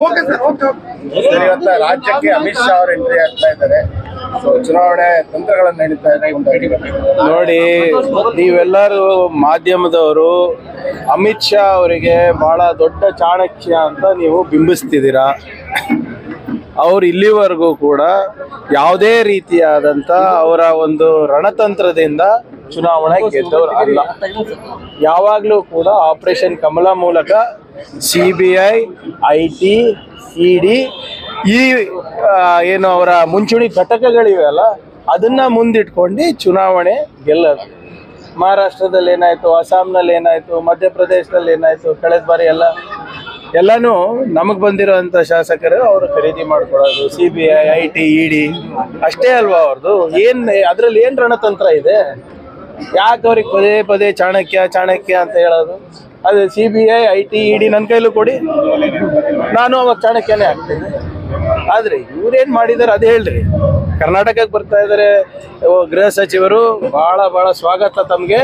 ಇವತ್ತು ರಾಜ್ಯಕ್ಕೆ ಅಮಿತ್ ಶಾ ಅವರು ಎಂಟ್ರಿ ಆಗ್ತಾ ಇದ್ದಾರೆ. ಚುನಾವಣೆ ತಂತ್ರಗಳನ್ನು ನಡೀತಾ ಇದೆ. ನೋಡಿ, ನೀವೆಲ್ಲರೂ ಮಾಧ್ಯಮದವರು ಅಮಿತ್ ಶಾ ಅವರಿಗೆ ಬಹಳ ದೊಡ್ಡ ಚಾಣಕ್ಯ ಅಂತ ನೀವು ಬಿಂಬಿಸ್ತಿದ್ದೀರಾ. ಅವ್ರು ಇಲ್ಲಿವರೆಗೂ ಕೂಡ ಯಾವುದೇ ರೀತಿಯಾದಂಥ ಅವರ ಒಂದು ರಣತಂತ್ರದಿಂದ ಚುನಾವಣೆ ಗೆದ್ದವರು ಅಲ್ಲ. ಯಾವಾಗಲೂ ಕೂಡ ಆಪರೇಷನ್ ಕಮಲ ಮೂಲಕ CBI, IT, ED ಈ ಏನು ಅವರ ಮುಂಚೂಣಿ ಘಟಕಗಳಿವೆ ಅಲ್ಲ, ಅದನ್ನ ಮುಂದಿಟ್ಕೊಂಡು ಚುನಾವಣೆ ಗೆಲ್ಲೋದು. ಮಹಾರಾಷ್ಟ್ರದಲ್ಲಿ ಏನಾಯ್ತು, ಅಸ್ಸಾಂನಲ್ಲಿ ಏನಾಯ್ತು, ಮಧ್ಯಪ್ರದೇಶದಲ್ಲಿ ಏನಾಯ್ತು, ಕಳೆದ ಬಾರಿ ಎಲ್ಲಾನು ನಮಗೆ ಬಂದಿರೋಂಥ ಶಾಸಕರು ಅವರು ಖರೀದಿ ಮಾಡ್ಕೊಳ್ಳೋದು. CBI, IT, ED ಅಷ್ಟೇ ಅಲ್ವಾ ಅವ್ರದ್ದು? ಅದ್ರಲ್ಲಿ ಏನು ರಣತಂತ್ರ ಇದೆ? ಯಾಕೆ ಅವ್ರಿಗೆ ಪದೇ ಪದೇ ಚಾಣಕ್ಯ ಅಂತ ಹೇಳೋದು? ಅದು CBI, IT, ED ನನ್ನ ಕೈಲೂ ಕೊಡಿ, ನಾನು ಅವಾಗ ಚಾಣಕ್ಯನೇ ಆಗ್ತೀನಿ. ಆದ್ರೆ ಇವ್ರೇನ್ ಮಾಡಿದಾರೆ ಅದೇ ಹೇಳ್ರಿ. ಕರ್ನಾಟಕಕ್ಕೆ ಬರ್ತಾ ಇದ್ದಾರೆ ಗೃಹ ಸಚಿವರು, ಬಹಳ ಸ್ವಾಗತ ತಮಗೆ.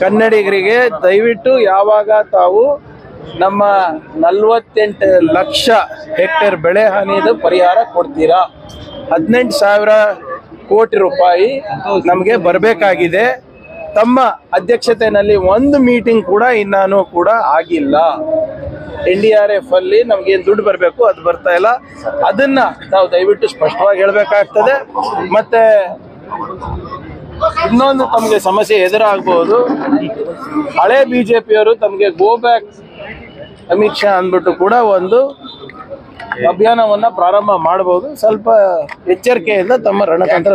ಕನ್ನಡಿಗರಿಗೆ ದಯವಿಟ್ಟು ಯಾವಾಗ ತಾವು ನಮ್ಮ 48 ಲಕ್ಷ ಹೆಕ್ಟೇರ್ ಬೆಳೆ ಹಾನಿದು ಪರಿಹಾರ ಕೊಡ್ತೀರಾ? 18,000 ಕೋಟಿ ರೂಪಾಯಿ ನಮಗೆ ಬರಬೇಕಾಗಿದೆ. ತಮ್ಮ ಅಧ್ಯಕ್ಷತೆಯಲ್ಲಿ ಒಂದು ಮೀಟಿಂಗ್ ಕೂಡ ಇನ್ನಾನು ಕೂಡ ಆಗಿಲ್ಲ. NDRF ಅಲ್ಲಿ ನಮ್ಗೇನು ದುಡ್ಡು ಬರಬೇಕು ಅದು ಬರ್ತಾ ಇಲ್ಲ. ಅದನ್ನ ನಾವು ದಯವಿಟ್ಟು ಸ್ಪಷ್ಟವಾಗಿ ಹೇಳ್ಬೇಕಾಗ್ತದೆ. ಮತ್ತೆ ಇನ್ನೊಂದು ತಮಗೆ ಸಮಸ್ಯೆ ಎದುರಾಗಬಹುದು. ಹಳೆ BJPಯವರು ತಮಗೆ ಗೋ ಬ್ಯಾಕ್ ಅಮಿತ್ ಶಾ ಅಂದ್ಬಿಟ್ಟು ಕೂಡ ಒಂದು ಅಭಿಯಾನವನ್ನ ಪ್ರಾರಂಭ ಮಾಡಬಹುದು. ಸ್ವಲ್ಪ ಎಚ್ಚರಿಕೆಯಿಂದ ತಮ್ಮ ರಣತಂತ್ರ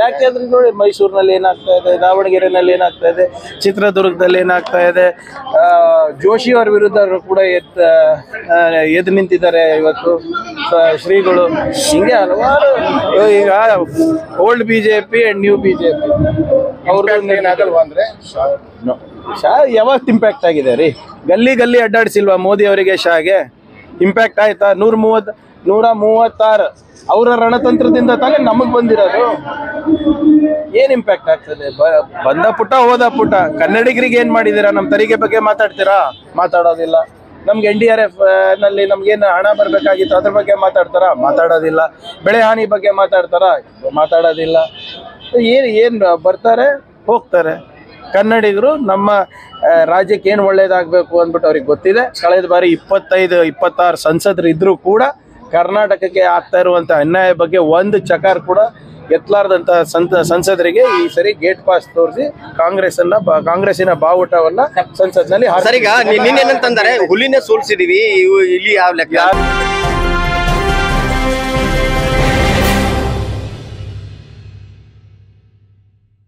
ಯಾಕೆಂದ್ರೆ ನೋಡಿ, ಮೈಸೂರಿನಲ್ಲಿ ಏನಾಗ್ತಾ ಇದೆ, ದಾವಣಗೆರೆನಲ್ಲಿ ಏನಾಗ್ತಾ ಇದೆ, ಚಿತ್ರದುರ್ಗದಲ್ಲಿ ಏನಾಗ್ತಾ ಇದೆ, ಜೋಶಿ ಅವರ ವಿರುದ್ಧ ಕೂಡ ಎದ್ದು ನಿಂತಿದ್ದಾರೆ ಇವತ್ತು ಶ್ರೀಗಳು. ಹಿಂಗೆ ಹಲವಾರು ಈಗ old BJP and new BJP ಅವ್ರದ್ದು ಏನಾಗಲ್ವಾ ಅಂದ್ರೆ ಶಾ ಯಾವತ್ತು ಇಂಪ್ಯಾಕ್ಟ್ ಆಗಿದೆ ರೀ? ಗಲ್ಲಿ ಅಡ್ಡಾಡಿಸಿಲ್ವಾ ಮೋದಿ ಅವರಿಗೆ? ಶಾಗೆ ಇಂಪ್ಯಾಕ್ಟ್ ಆಯ್ತಾ? 136 ಅವರ ರಣತಂತ್ರದಿಂದ ತಾನೇ ನಮಗ್ ಬಂದಿರೋದು. ಏನ್ ಇಂಪ್ಯಾಕ್ಟ್ ಆಗ್ತದೆ? ಬಂದ ಪುಟ ಹೋದ ಪುಟ. ಕನ್ನಡಿಗರಿಗೆ ಏನ್ ಮಾಡಿದೀರಾ? ನಮ್ಮ ತೆರಿಗೆ ಬಗ್ಗೆ ಮಾತಾಡ್ತೀರಾ? ಮಾತಾಡೋದಿಲ್ಲ. ನಮ್ಗೆ NDRF ನಲ್ಲಿ ನಮ್ಗೇನು ಹಣ ಬರ್ಬೇಕಾಗಿತ್ತು ಅದ್ರ ಬಗ್ಗೆ ಮಾತಾಡ್ತಾರ? ಮಾತಾಡೋದಿಲ್ಲ. ಬೆಳೆ ಹಾನಿ ಬಗ್ಗೆ ಮಾತಾಡೋದಿಲ್ಲ. ಏನ್ ಬರ್ತಾರೆ ಹೋಗ್ತಾರೆ. ಕನ್ನಡಿಗರು ನಮ್ಮ ರಾಜ್ಯಕ್ಕೆ ಏನು ಒಳ್ಳೇದಾಗಬೇಕು ಅಂದ್ಬಿಟ್ಟು ಅವ್ರಿಗೆ ಗೊತ್ತಿದೆ. ಕಳೆದ ಬಾರಿ 25-26 ಸಂಸದರು ಇದ್ರೂ ಕೂಡ ಕರ್ನಾಟಕಕ್ಕೆ ಆಗ್ತಾ ಇರುವಂಥ ಅನ್ಯಾಯ ಬಗ್ಗೆ ಒಂದು ಚಕಾರ ಕೂಡ ಎತ್ತಲಾರ್ದಂಥ ಸಂಸದರಿಗೆ ಈ ಸರಿ ಗೇಟ್ ಪಾಸ್ ತೋರಿಸಿ ಕಾಂಗ್ರೆಸ್ಸಿನ ಬಾವುಟವನ್ನ ಸಂಸತ್ನಲ್ಲಿ ಹುಲಿನೇ ಸೋಲ್ಸಿದೀವಿ, ಇಲ್ಲಿ ಯಾವ ಲೆಕ್ಕ?